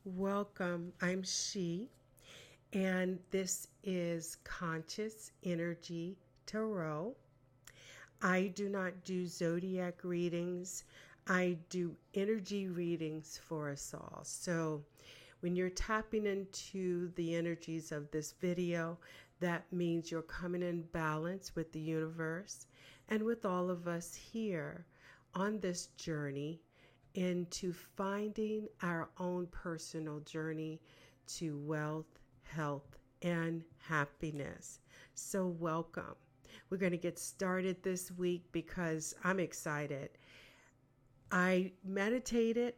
Welcome. I'm She, and this is Conscious Energy Tarot. I do not do zodiac readings. I do energy readings for us all. So when you're tapping into the energies of this video, that means you're coming in balance with the universe and with all of us here on this journey into finding our own personal journey to wealth, health, and happiness. So welcome. We're going to get started this week because I'm excited. I meditated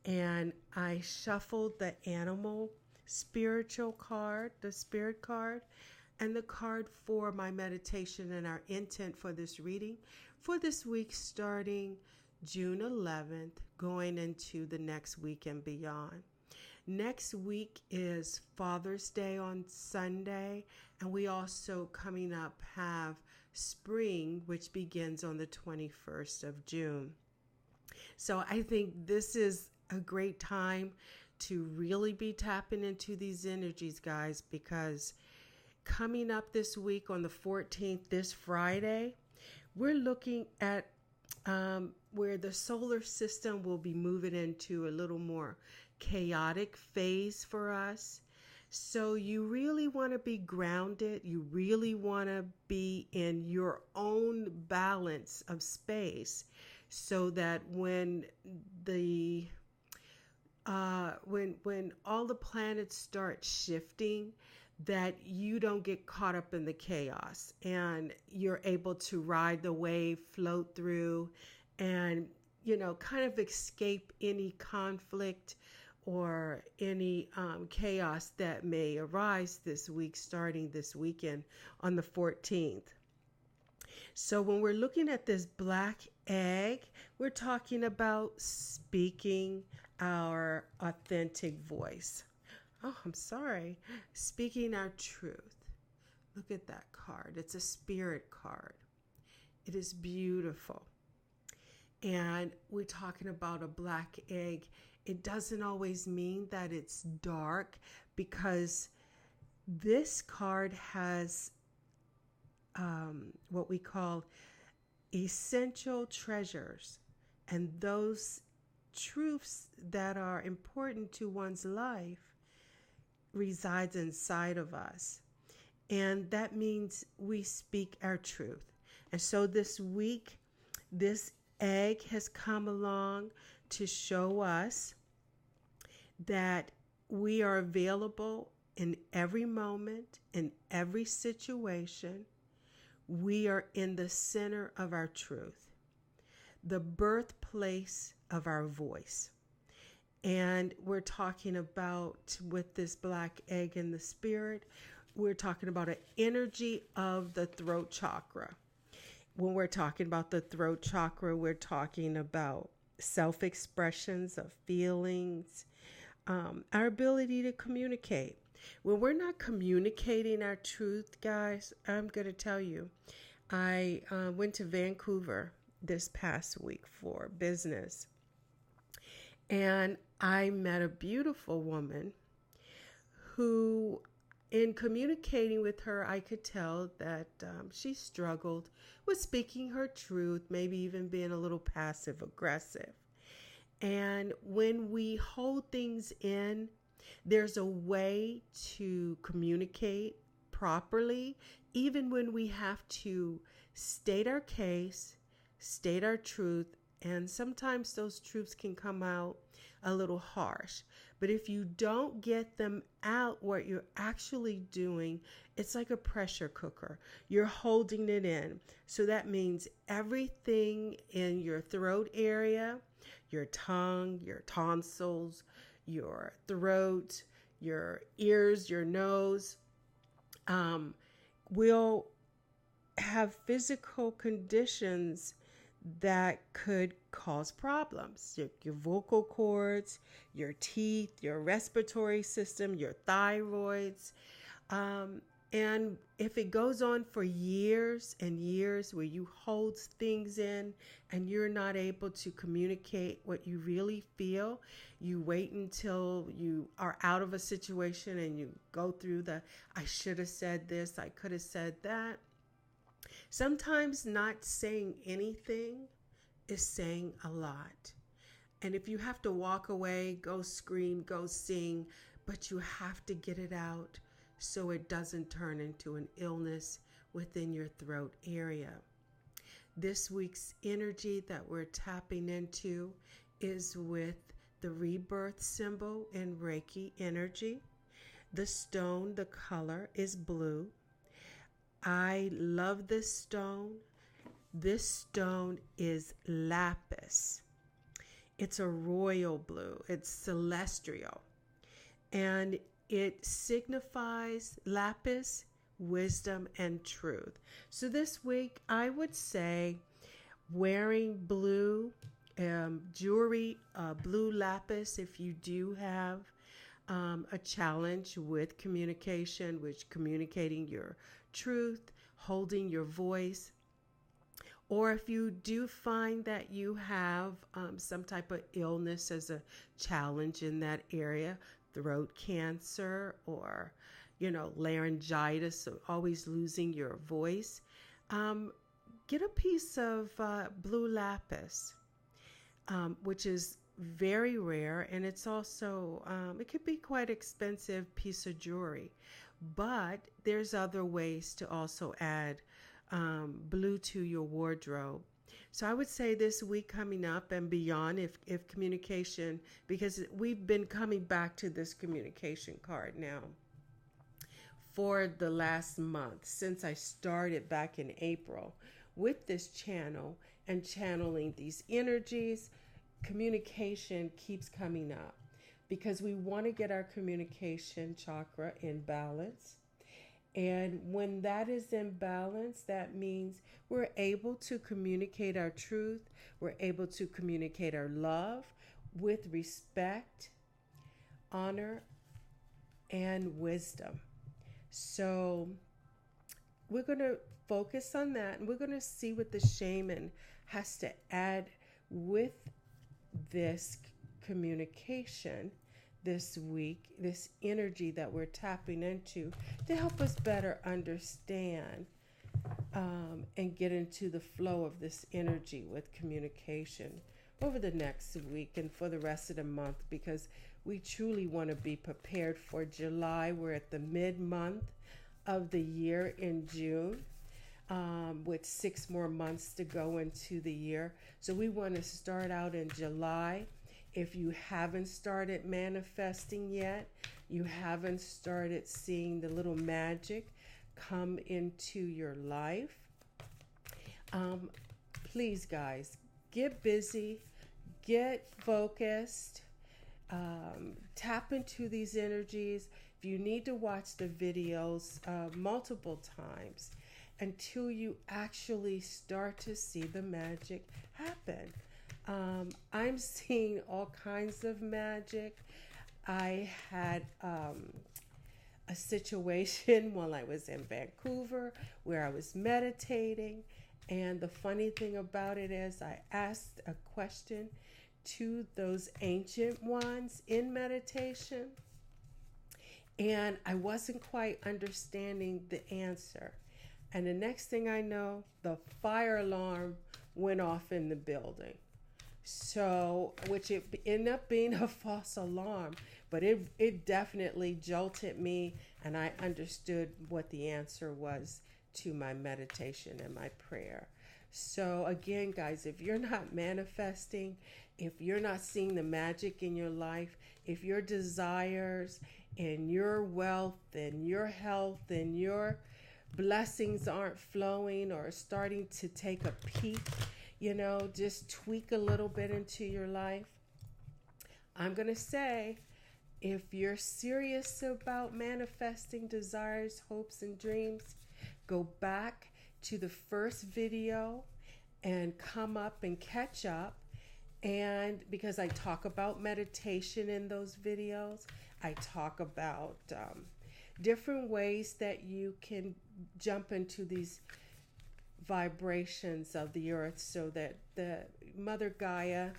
and I shuffled the animal spiritual card, the spirit card, and the card for my meditation and our intent for this reading for this week starting June 11th, going into the next week and beyond. Next week is Father's Day on Sunday, and we also coming up have spring, which begins on the 21st of June. So I think this is a great time to really be tapping into these energies, guys, because coming up this week on the 14th, this Friday, we're looking at where the solar system will be moving into a little more chaotic phase for us. So you really want to be grounded. You really want to be in your own balance of space so that when all the planets start shifting, that you don't get caught up in the chaos and you're able to ride the wave, float through, and, kind of escape any conflict or any chaos that may arise this week, starting this weekend on the 14th. So when we're looking at this black egg, we're talking about speaking our authentic voice. Oh, I'm sorry. Speaking our truth. Look at that card. It's a spirit card. It is beautiful. And we're talking about a black egg. It doesn't always mean that it's dark, because this card has what we call essential treasures. And those truths that are important to one's life resides inside of us. And that means we speak our truth. And so this week, this egg has come along to show us that we are available in every moment, in every situation. We are in the center of our truth, the birthplace of our voice. And we're talking about, with this black egg in the spirit, we're talking about an energy of the throat chakra. When we're talking about the throat chakra, we're talking about self-expressions of feelings, our ability to communicate. When we're not communicating our truth, guys, I'm going to tell you, I went to Vancouver this past week for business. And I met a beautiful woman who, in communicating with her, I could tell that she struggled with speaking her truth, maybe even being a little passive aggressive. And when we hold things in, there's a way to communicate properly, even when we have to state our case, state our truth. And sometimes those truths can come out a little harsh. But if you don't get them out, what you're actually doing, it's like a pressure cooker. You're holding it in. So that means everything in your throat area, your tongue, your tonsils, your throat, your ears, your nose, will have physical conditions that could cause problems. Your vocal cords, your teeth, your respiratory system, your thyroids. And if it goes on for years and years where you hold things in and you're not able to communicate what you really feel, you wait until you are out of a situation and you go through the, I should have said this, I could have said that. Sometimes not saying anything is saying a lot. And if you have to walk away, go scream, go sing, but you have to get it out so it doesn't turn into an illness within your throat area. This week's energy that we're tapping into is with the rebirth symbol in Reiki energy. The stone, the color is blue. I love this stone. This stone is lapis. It's a royal blue. It's celestial. And it signifies lapis, wisdom, and truth. So this week, I would say wearing blue jewelry, blue lapis, if you do have a challenge with communication, which communicating your truth, holding your voice, or if you do find that you have some type of illness as a challenge in that area, throat cancer or, laryngitis, so always losing your voice, get a piece of blue lapis, which is very rare, and it's also, it could be quite expensive piece of jewelry, but there's other ways to also add blue to your wardrobe. So I would say this week coming up and beyond, if communication, because we've been coming back to this communication card now for the last month since I started back in April with this channel and channeling these energies. Communication keeps coming up because we want to get our communication chakra in balance. And when that is in balance, that means we're able to communicate our truth. We're able to communicate our love with respect, honor, and wisdom. So we're going to focus on that, and we're going to see what the shaman has to add with this communication this week, this energy that we're tapping into to help us better understand and get into the flow of this energy with communication over the next week and for the rest of the month, because we truly want to be prepared for July. We're at the mid-month of the year in June, with 6 more months to go into the year. So we want to start out in July. If you haven't started manifesting yet, you haven't started seeing the little magic come into your life, please, guys, get busy, get focused, tap into these energies. If you need to watch the videos multiple times until you actually start to see the magic happen. I'm seeing all kinds of magic. I had a situation while I was in Vancouver where I was meditating, and the funny thing about it is I asked a question to those ancient ones in meditation, and I wasn't quite understanding the answer. And the next thing I know, the fire alarm went off in the building. So, which it ended up being a false alarm, but it definitely jolted me, and I understood what the answer was to my meditation and my prayer. So again, guys, if you're not manifesting, if you're not seeing the magic in your life, if your desires and your wealth and your health and your blessings aren't flowing or starting to take a peek, just tweak a little bit into your life, I'm going to say, if you're serious about manifesting desires, hopes, and dreams, go back to the first video and come up and catch up. And because I talk about meditation in those videos, I talk about different ways that you can jump into these vibrations of the earth, so that the Mother Gaia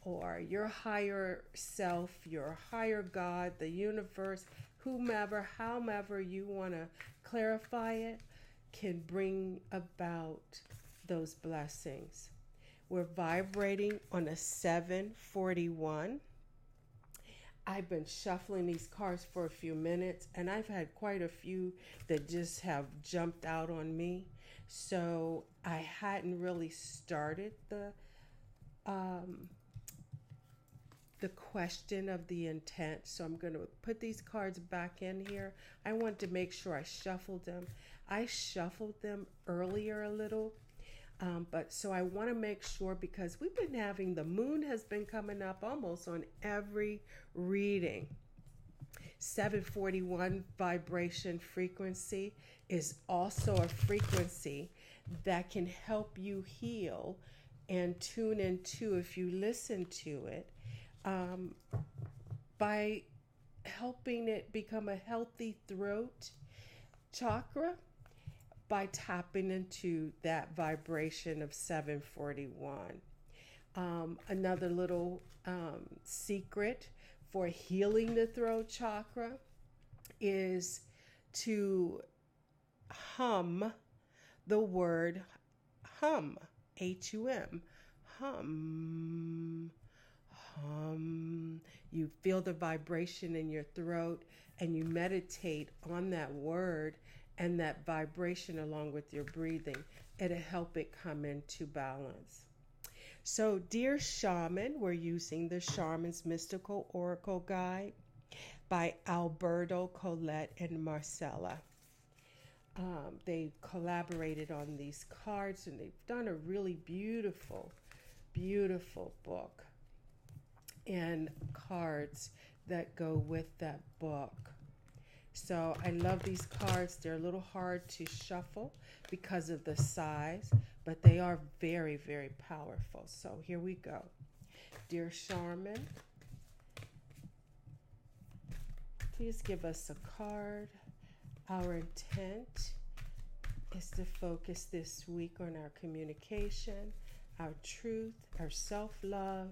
or your higher self, your higher God, the universe, whomever, however you want to clarify it, can bring about those blessings. We're vibrating on a 741. I've been shuffling these cards for a few minutes, and I've had quite a few that just have jumped out on me. So I hadn't really started the question of the intent. So I'm going to put these cards back in here. I want to make sure I shuffled them. I shuffled them earlier a little. But so I want to make sure, because we've been having, the moon has been coming up almost on every reading. 741 vibration frequency is also a frequency that can help you heal and tune into, if you listen to it, by helping it become a healthy throat chakra, by tapping into that vibration of 741. Another little secret for healing the throat chakra is to hum the word hum, H-U-M, hum, hum. You feel the vibration in your throat, and you meditate on that word and that vibration along with your breathing. It'll help it come into balance. So, dear shaman, we're using the Shaman's Mystical Oracle Guide by Alberto, Colette, and Marcella. They collaborated on these cards, and they've done a really beautiful, beautiful book and cards that go with that book. So I love these cards. They're a little hard to shuffle because of the size, but they are very, very powerful. So here we go. Dear Shaman, please give us a card. Our intent is to focus this week on our communication, our truth, our self-love,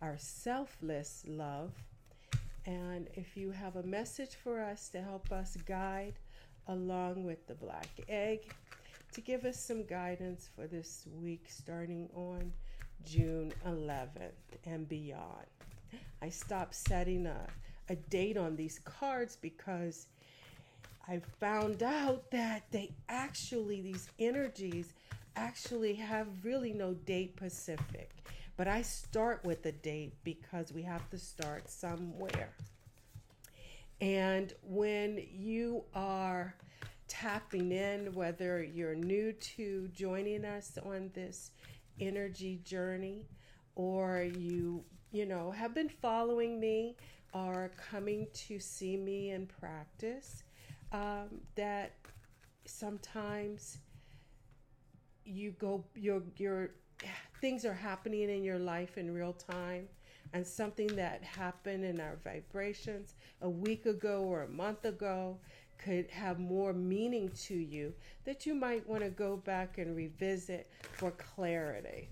our selfless love. And if you have a message for us to help us guide along with the black egg, to give us some guidance for this week starting on June 11th and beyond. I stopped setting a date on these cards because I found out that these energies actually have really no date specific. But I start with a date because we have to start somewhere. And when you are tapping in, whether you're new to joining us on this energy journey, or you have been following me or coming to see me in practice, that sometimes your things are happening in your life in real time, and something that happened in our vibrations a week ago or a month ago could have more meaning to you, that you might want to go back and revisit for clarity.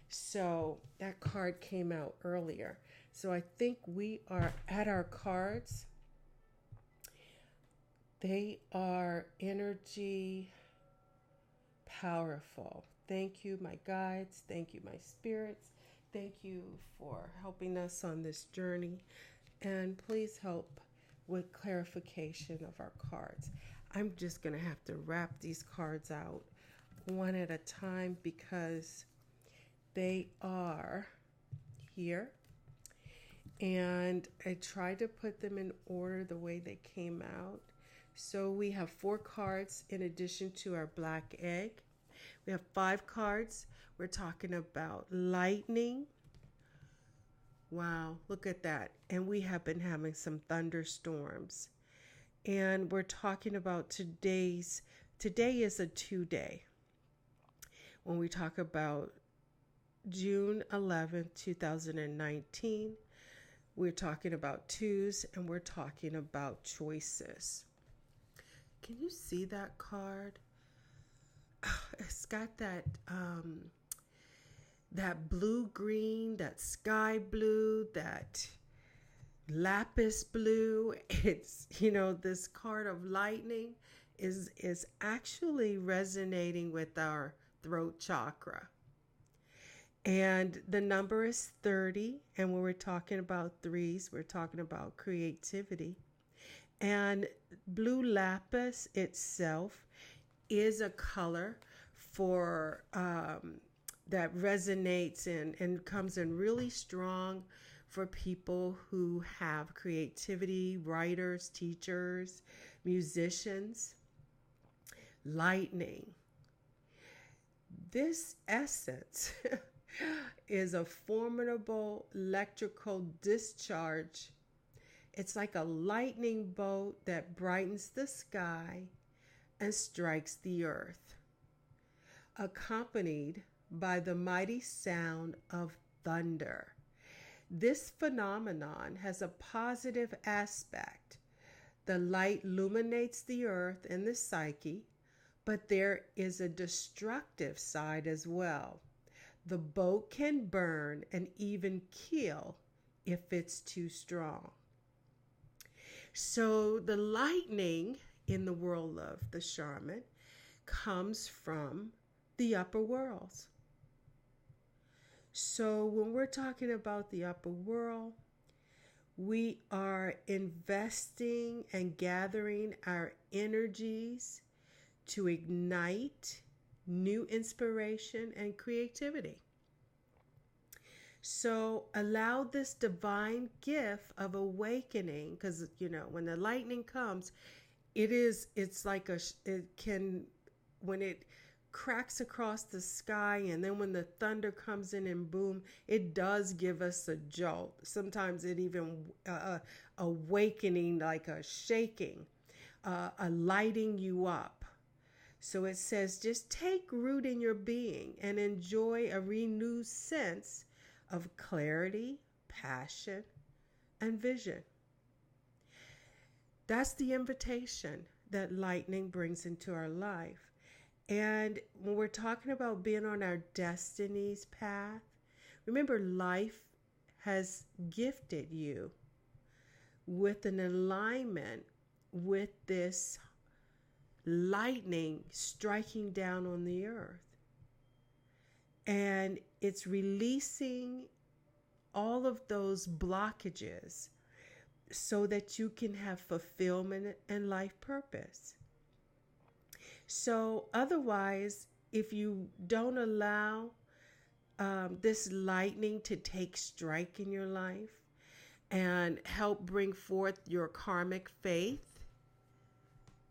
So that card came out earlier. So I think we are at our cards. They are energy powerful. Thank you, my guides. Thank you, my spirits. Thank you for helping us on this journey. And please help with clarification of our cards. I'm just going to have to wrap these cards out one at a time because they are here. And I tried to put them in order the way they came out. So we have 4 cards in addition to our black egg. We have 5 cards. We're talking about lightning. Wow, look at that. And we have been having some thunderstorms. And we're talking about today is a 2-day. When we talk about June 11th, 2019, We're talking about twos, and we're talking about choices. Can you see that card? It's got that blue-green, that sky blue, that lapis blue. It's, this card of lightning is actually resonating with our throat chakra. And the number is 30. And when we're talking about threes, we're talking about creativity. And blue lapis itself is a color for that resonates and comes in really strong for people who have creativity, writers, teachers, musicians. Lightning. This essence is a formidable electrical discharge. It's like a lightning bolt that brightens the sky and strikes the earth, accompanied by the mighty sound of thunder. This phenomenon has a positive aspect. The light illuminates the earth and the psyche, but there is a destructive side as well. The bolt can burn and even kill if it's too strong. So the lightning in the world of the shaman comes from the upper worlds. So when we're talking about the upper world, we are investing and gathering our energies to ignite new inspiration and creativity. So allow this divine gift of awakening, because when the lightning comes, when it cracks across the sky, and then when the thunder comes in and boom, it does give us a jolt. Sometimes it even awakening, like a shaking, a lighting you up. So it says, just take root in your being and enjoy a renewed sense of clarity, passion, and vision. That's the invitation that lightning brings into our life. And when we're talking about being on our destiny's path, remember, life has gifted you with an alignment with this lightning striking down on the earth. And it's releasing all of those blockages so that you can have fulfillment and life purpose. So otherwise, if you don't allow this lightning to take strike in your life and help bring forth your karmic faith,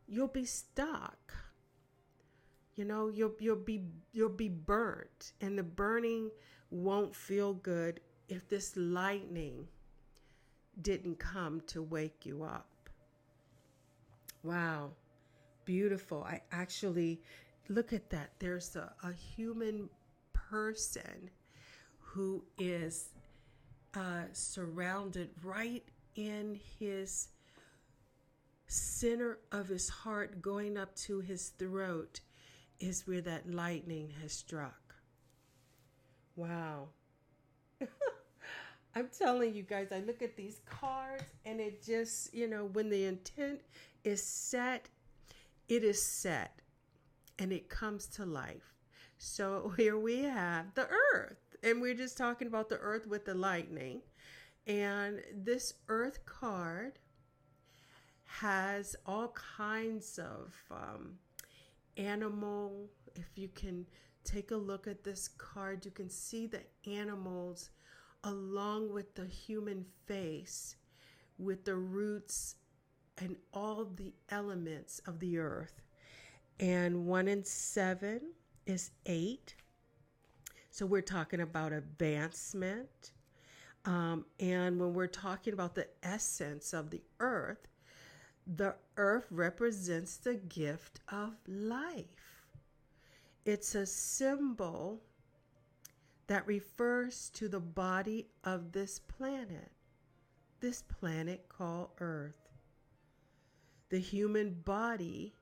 you'll be stuck. You'll be burnt, and the burning won't feel good if this lightning didn't come to wake you up. Wow, beautiful. I actually look at that. There's a human person who is surrounded right in his center of his heart, going up to his throat, is where that lightning has struck. Wow. I'm telling you guys, I look at these cards and it just, when the intent is set, it is set and it comes to life. So here we have the earth, and we're just talking about the earth with the lightning. And this earth card has all kinds of animal. If you can take a look at this card, you can see the animals along with the human face, with the roots and all the elements of the earth. And 1 and 7 is 8. So we're talking about advancement. And when we're talking about the essence of the earth represents the gift of life. It's a symbol that refers to the body of this planet. this planet called Earth, the human body,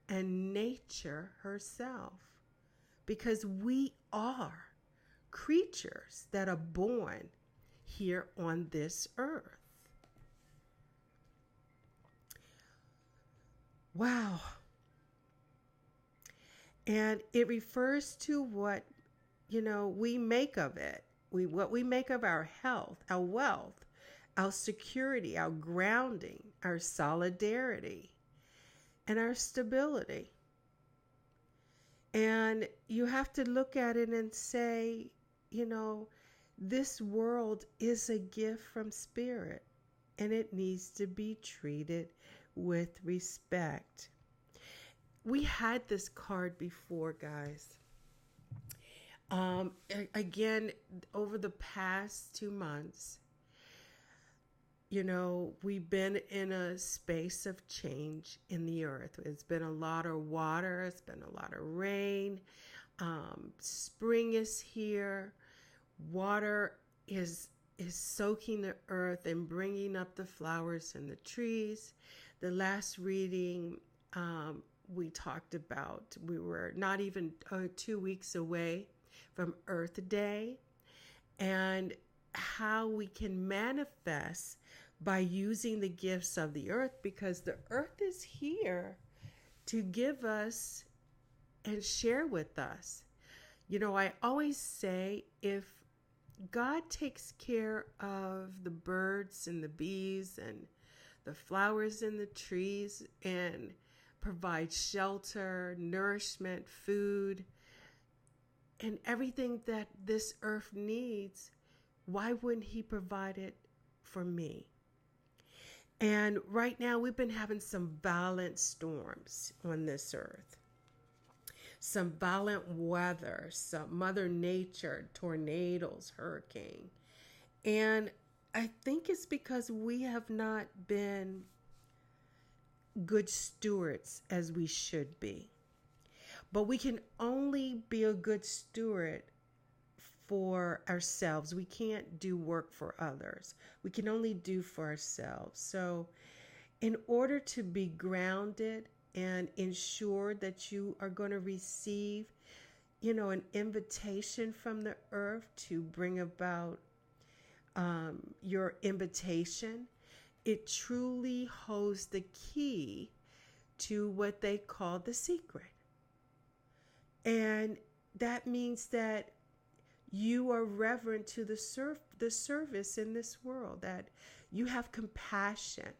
and nature herself, because we are creatures that are born here on this earth. Wow. And it refers to what, we make of it. What we make of our health, our wealth, our security, our grounding, our solidarity, and our stability. And you have to look at it and say, this world is a gift from Spirit, and it needs to be treated with respect. We had this card before, guys. Again, over the past 2 months, we've been in a space of change in the earth. It's been a lot of water. It's been a lot of rain. Spring is here. Water is soaking the earth and bringing up the flowers and the trees. The last reading, we talked about, we were not even 2 weeks away from Earth Day, and how we can manifest by using the gifts of the earth, because the earth is here to give us and share with us. I always say, if God takes care of the birds and the bees and the flowers and the trees and provides shelter, nourishment, food, and everything that this earth needs, why wouldn't He provide it for me? And right now we've been having some violent storms on this earth. Some violent weather, some Mother Nature, tornadoes, hurricane. And I think it's because we have not been good stewards as we should be. But we can only be a good steward for ourselves. We can't do work for others. We can only do for ourselves. So in order to be grounded and ensure that you are going to receive, an invitation from the earth to bring about your invitation, it truly holds the key to what they call the secret. And that means that you are reverent to the service in this world, that you have compassion,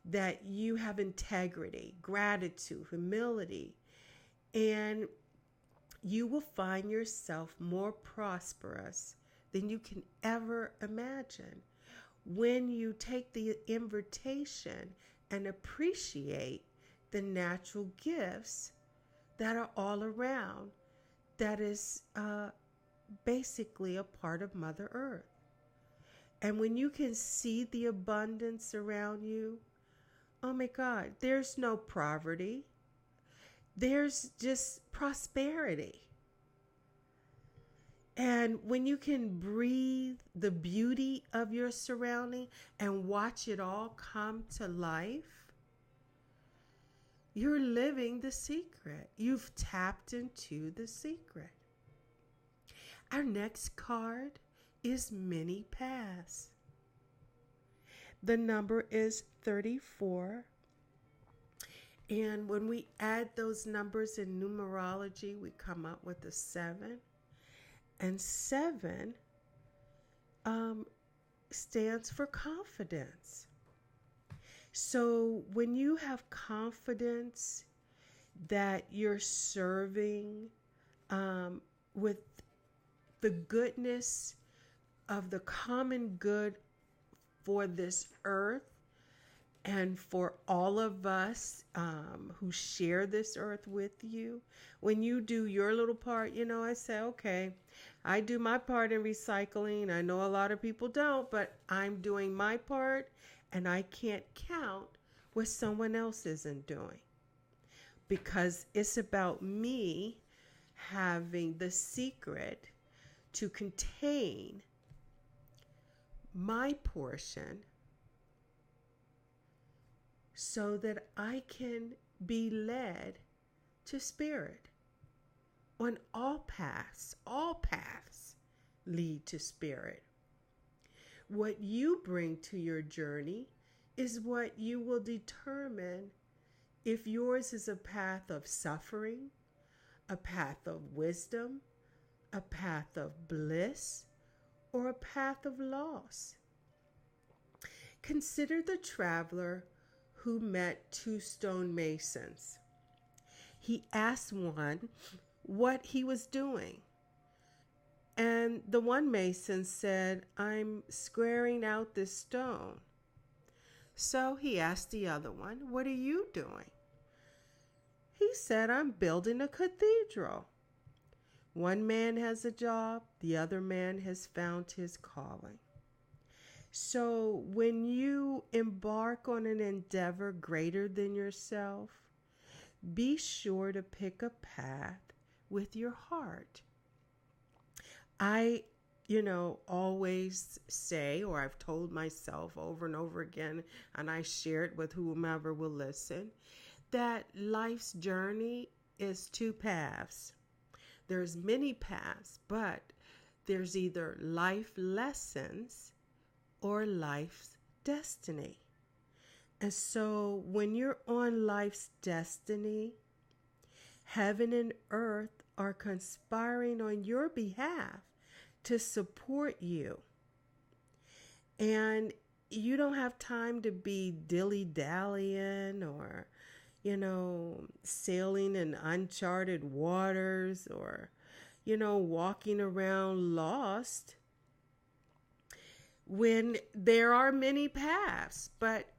that you have integrity, gratitude, humility, and you will find yourself more prosperous than you can ever imagine when you take the invitation and appreciate the natural gifts that are all around, that is basically a part of Mother Earth. And when you can see the abundance around you, oh my God, there's no poverty. There's just prosperity. And when you can breathe the beauty of your surrounding and watch it all come to life, you're living the secret. You've tapped into the secret. Our next card is many paths. The number is 34. And when we add those numbers in numerology, we come up with a 7. And 7 stands for confidence. So when you have confidence that you're serving with the goodness of the common good for this earth and for all of us who share this earth with you, when you do your little part, I say, okay, I do my part in recycling. I know a lot of people don't, but I'm doing my part, and I can't count what someone else isn't doing, because it's about me having the secret to contain my portion so that I can be led to Spirit. On all paths lead to Spirit. What you bring to your journey is what you will determine if yours is a path of suffering, a path of wisdom, a path of bliss, or a path of loss. Consider the traveler who met two stonemasons. He asked one what he was doing. And the one mason said, "I'm squaring out this stone." So he asked the other one, "What are you doing?" He said, "I'm building a cathedral." One man has a job, the other man has found his calling. So when you embark on an endeavor greater than yourself, be sure to pick a path with your heart. I always say, or I've told myself over and over again, and I share it with whomever will listen, that life's journey is two paths. There's many paths, but there's either life lessons or life's destiny. And so when you're on life's destiny, heaven and earth are conspiring on your behalf to support you. And you don't have time to be dilly-dallying or, sailing in uncharted waters or, walking around lost when there are many paths. But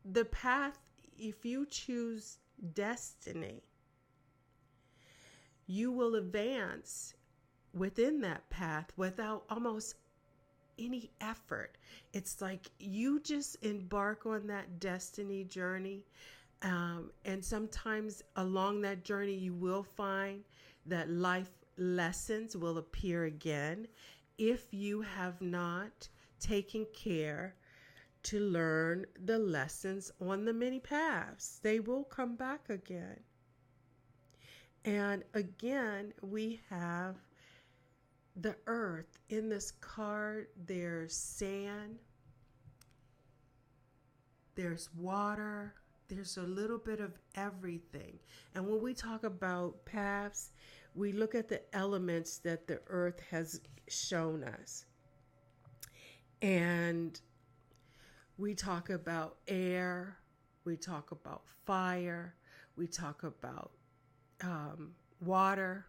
the path, if you choose destiny, you will advance within that path without almost any effort. It's like you just embark on that destiny journey. And sometimes along that journey, you will find that life lessons will appear again if you have not taken care to learn the lessons on the many paths. They will come back again. And again, we have the earth. In this card, there's sand, there's water, there's a little bit of everything. And when we talk about paths, we look at the elements that the earth has shown us. And we talk about air, we talk about fire, we talk about water,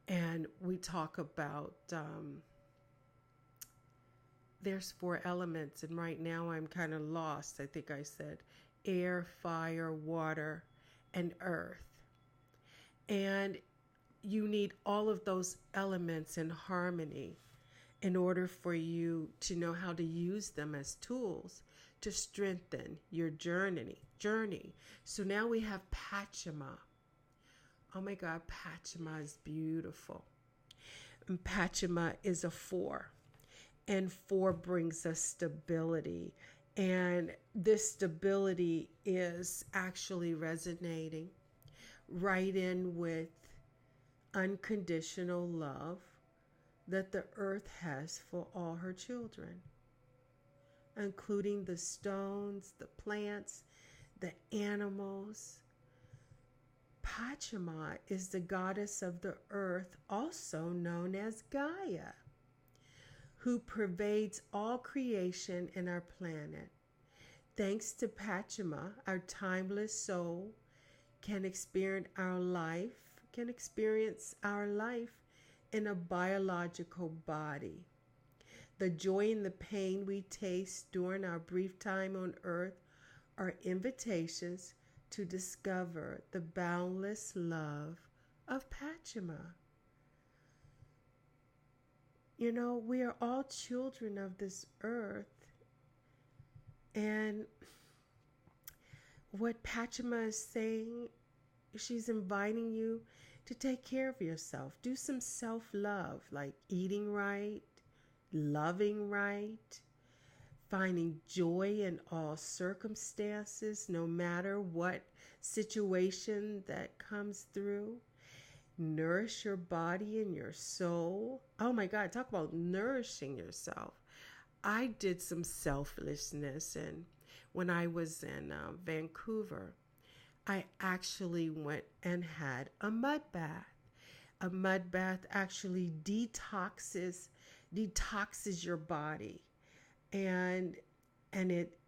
and we talk about, there's 4 elements, and right now I'm kind of lost. I think I said air, fire, water, and earth. And you need all of those elements in harmony in order for you to know how to use them as tools to strengthen your journey. So now we have Pachama. Oh my God, Pachama is beautiful. And Pachama is a 4. And 4 brings us stability. And this stability is actually resonating right in with unconditional love that the earth has for all her children, including the stones, the plants, the animals. Pachama is the goddess of the earth, also known as Gaia, who pervades all creation in our planet. Thanks to Pachama, our timeless soul can experience our life in a biological body. The joy and the pain we taste during our brief time on earth are invitations to discover the boundless love of Pachama. We are all children of this earth. And what Pachama is saying, she's inviting you to take care of yourself. Do some self-love, like eating right, loving right, finding joy in all circumstances, no matter what situation that comes through. Nourish your body and your soul. Oh my God, talk about nourishing yourself. I did some selflessness, and when I was in Vancouver, I actually went and had a mud bath. A mud bath actually detoxes your body, and it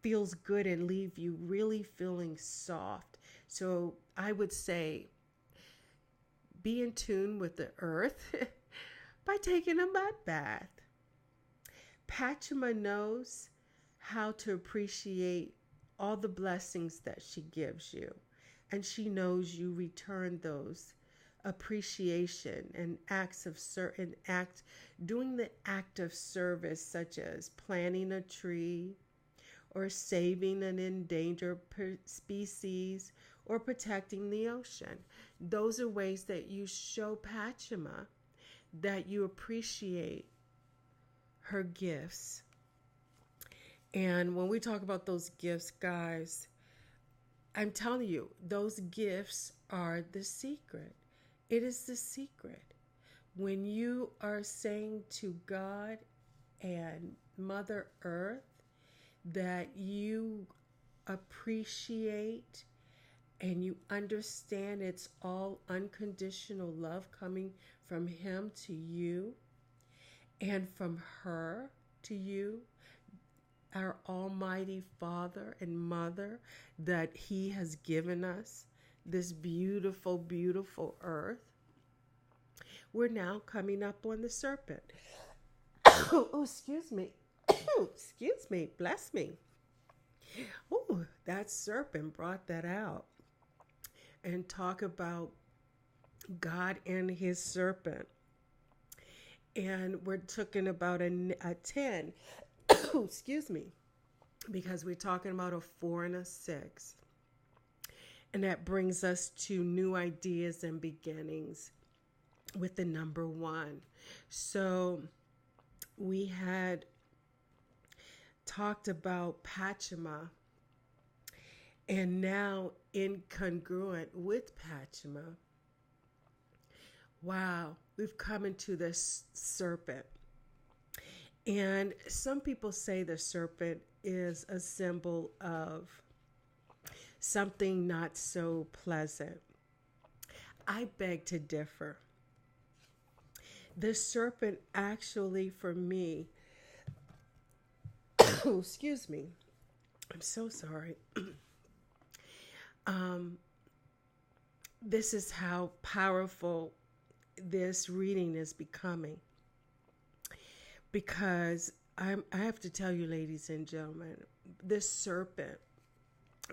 feels good and leave you really feeling soft. So I would say be in tune with the earth by taking a mud bath. Pachama knows how to appreciate all the blessings that she gives you, and she knows you return those appreciation and doing the act of service, such as planting a tree or saving an endangered species or protecting the ocean. Those are ways that you show Pachama that you appreciate her gifts. And when we talk about those gifts, guys, I'm telling you, those gifts are the secret. It is the secret. When you are saying to God and Mother Earth that you appreciate and you understand it's all unconditional love coming from Him to you and from her to you, our Almighty Father and Mother, that He has given us this beautiful, beautiful earth. We're now coming up on the serpent. Oh, excuse me. Excuse me. Bless me. Oh, that serpent brought that out. And talk about God and His serpent. And we're talking about a 10. Excuse me. Because we're talking about a 4 and a 6. And that brings us to new ideas and beginnings with the number 1. So we had talked about Pachama, and now incongruent with Pachama, wow, we've come into this serpent. And some people say the serpent is a symbol of something not so pleasant. I beg to differ. The serpent actually, for me, excuse me, I'm so sorry. This is how powerful this reading is becoming. Because I have to tell you, ladies and gentlemen, this serpent,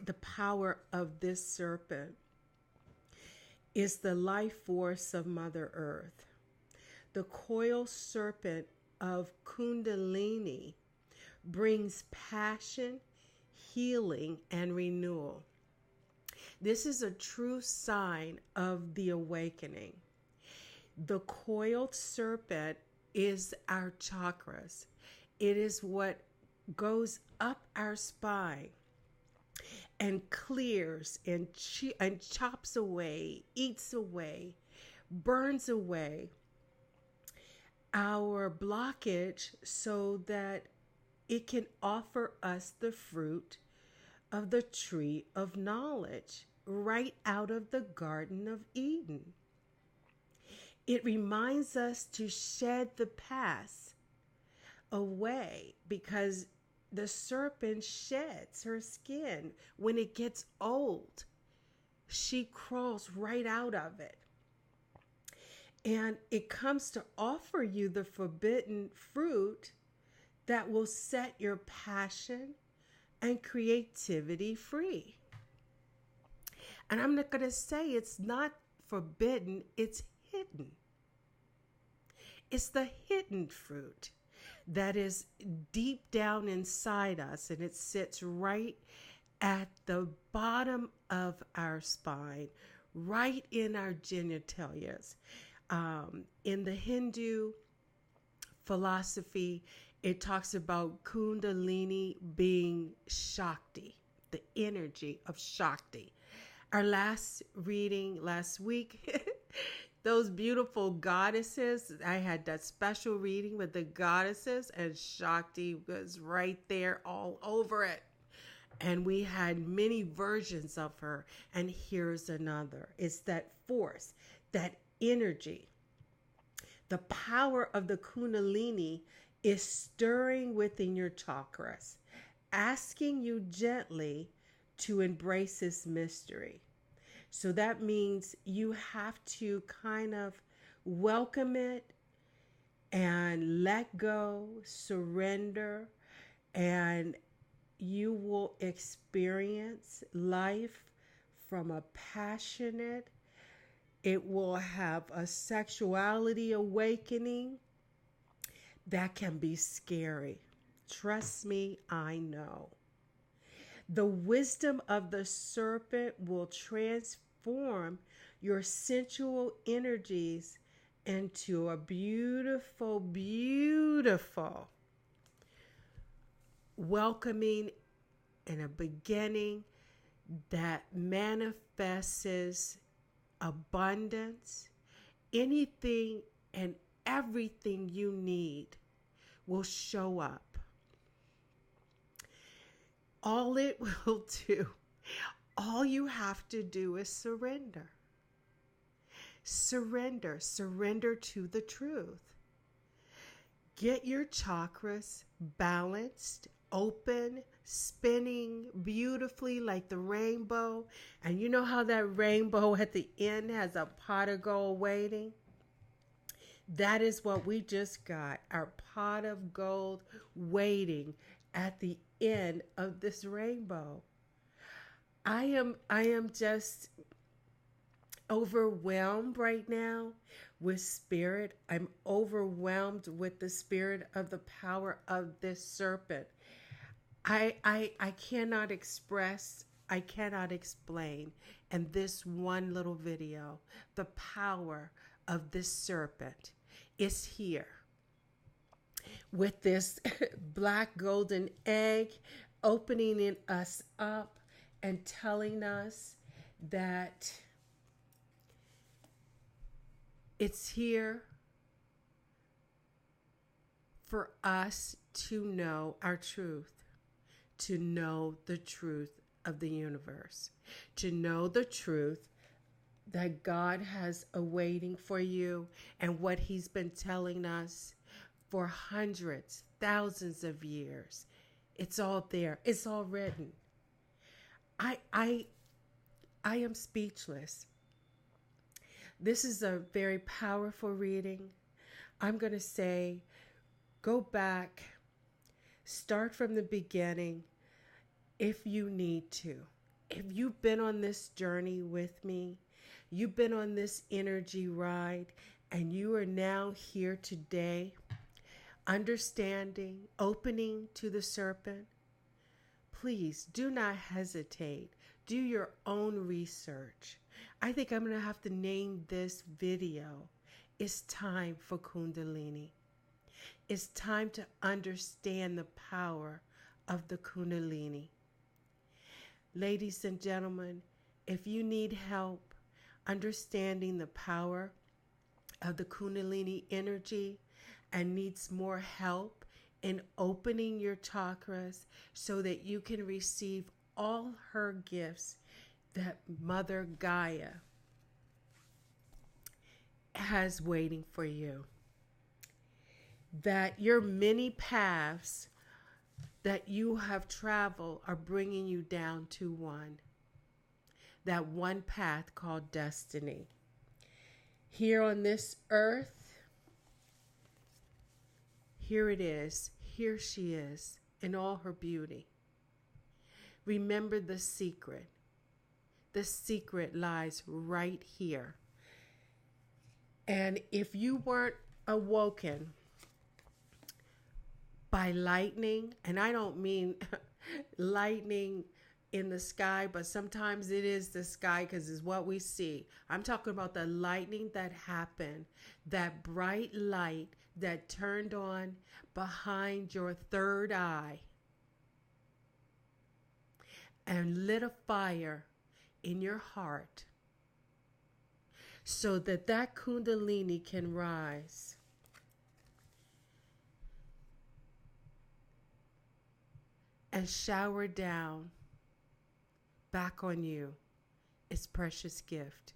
the power of this serpent is the life force of Mother Earth. The coiled serpent of Kundalini brings passion, healing, and renewal. This is a true sign of the awakening. The coiled serpent is our chakras. It is what goes up our spine and clears and chops away, eats away, burns away our blockage so that it can offer us the fruit of the tree of knowledge right out of the Garden of Eden. It reminds us to shed the past away, because the serpent sheds her skin when it gets old. She crawls right out of it. And it comes to offer you the forbidden fruit that will set your passion and creativity free. And I'm not going to say it's not forbidden, it's hidden. It's the hidden fruit that is deep down inside us, and it sits right at the bottom of our spine, right in our genitalias. In the Hindu philosophy, it talks about Kundalini being Shakti, the energy of Shakti. Our last reading last week, those beautiful goddesses, I had that special reading with the goddesses, and Shakti was right there all over it. And we had many versions of her, and here's another. It's that force, that energy. The power of the Kundalini is stirring within your chakras, asking you gently to embrace this mystery. So that means you have to kind of welcome it and let go, surrender, and you will experience life from a passionate, it will have a sexuality awakening that can be scary. Trust me, I know. The wisdom of the serpent will transform your sensual energies into a beautiful, beautiful, welcoming and a beginning that manifests abundance. Anything and everything you need will show up. All it will do, all you have to do is surrender. Surrender. Surrender to the truth. Get your chakras balanced, open, spinning beautifully like the rainbow. And you know how that rainbow at the end has a pot of gold waiting? That is what we just got, our pot of gold waiting at the end of this rainbow. I am just overwhelmed right now with spirit. I'm overwhelmed with the spirit of the power of this serpent. I cannot express, I cannot explain in this one little video the power of this serpent. Is here with this black golden egg opening us up and telling us that it's here for us to know our truth, to know the truth of the universe, to know the truth that God has awaiting for you and what he's been telling us for hundreds, thousands of years. It's all there. It's all written. I am speechless. This is a very powerful reading. I'm going to say, go back, start from the beginning if you need to. If you've been on this journey with me, you've been on this energy ride, and you are now here today, understanding, opening to the serpent, please do not hesitate. Do your own research. I think I'm going to have to name this video, It's Time for Kundalini. It's time to understand the power of the Kundalini. Ladies and gentlemen, if you need help understanding the power of the Kundalini energy and needs more help in opening your chakras so that you can receive all her gifts that Mother Gaia has waiting for you, that your many paths that you have traveled are bringing you down to one. That one path called destiny. Here on this earth, here it is. Here she is in all her beauty. Remember the secret. The secret lies right here. And if you weren't awoken by lightning, and I don't mean lightning in the sky, but sometimes it is the sky because it's what we see. I'm talking about the lightning that happened, that bright light that turned on behind your third eye and lit a fire in your heart so that that Kundalini can rise. And shower down back on you its precious gift.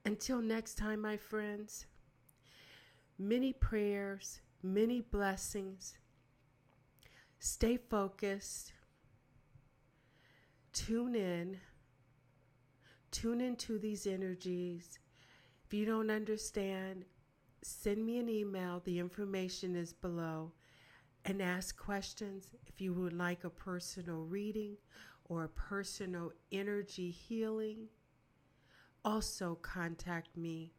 Until next time, my friends, many prayers, many blessings. Stay focused. Tune into these energies. If you don't understand, send me an email. The information is below. And ask questions. If you would like a personal reading or a personal energy healing, also contact me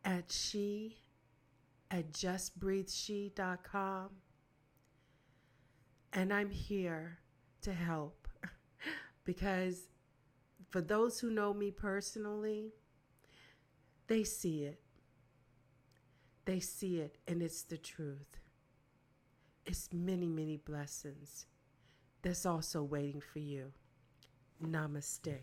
at justbreatheshe.com. And I'm here to help because for those who know me personally, they see it. They see it, and it's the truth. It's many, many blessings that's also waiting for you. Namaste.